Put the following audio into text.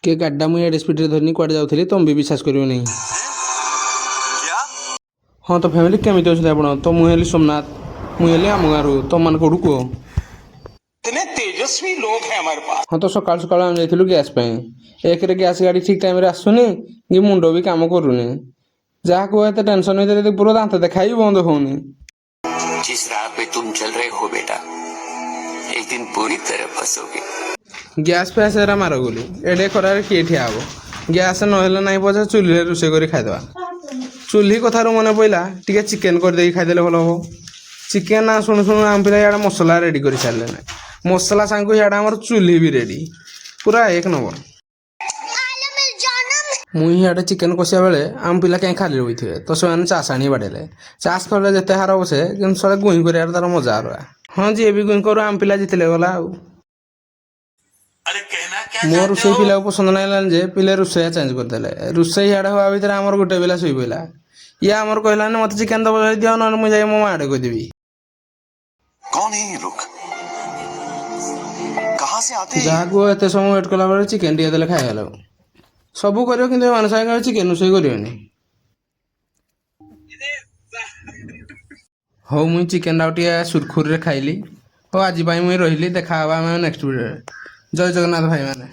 के गाड्डा मुझे एडे स्पीड धरनी कुआडे जाऊଥିଲି तुम भी विश्वास करियो नहीं। हाँ तो फैमिली केमिति अछथि आपण तो मु हेली सोमनाथ मु हेली आम गारू तुम मान कोडू को इतने तेजस्वी लोग हैं हमारे पास। हाँ तो सकाल सकाल हम जाइथिलु गैस पई एक रे गैस गाड़ी ठीक टाइम रे आसुनी कि मुंडो भी काम करूनी जहा को एते टेंशन होइते पूरा दांत देखाई बंद होनी। जिस राह पे तुम चल रहे हो बेटा एक दिन पूरी तरह फंसोगे। गैस पे आसेरा मार गोली एडे खरारे किए ठिया हबो गैस नहेले नाई पछे चुल्ही रे रोषे करी खाइदबा। चुल्ही कथारू मन पइला टिके चिकेन कर देई खाइदेले भलो हो। चिकेन ना सुनु सुनु आम पिला याडा मसला रेडी करी सारले ना मसला सांगु याडा हमर चुल्ही भी रेडी पूरा एक नंबर। मुई याडे चिकेन कसिया बेले आम पिला कहीं खाली रहिथिबे तो से चास आनी बाडेले चास करले जते हार बसे किन सळे गुई करियार तार मजा आरो। हां जे भी गुई करू आम पिला जितले गला आउ अरे कहना क्या मोर चाहते रुसई हो? पिला पसंद नाइलान जे पिले रुसई चेंज कर देले रुसई याडे हवा भीतर हमर गुटे पिला सुई पइला या हमर कहला न मते चिकेन दबो दियो न मु जाय मो माडे को देबी। कौन है ये लोग कहां से आते हैं? जागो एते समय वेट कला बेले चिकेन दिए देले खाइ गेलो सबु करियो किंतु मानस आगे चिकेन रुसई करियोनी। हो मुई चिकेन डाउटिया सुरखुर रे खाइली हो आज पाई मुई रहिली देखा हवा मैं नेक्स्ट वीडियो। जय जगन्नाथ भाई माने।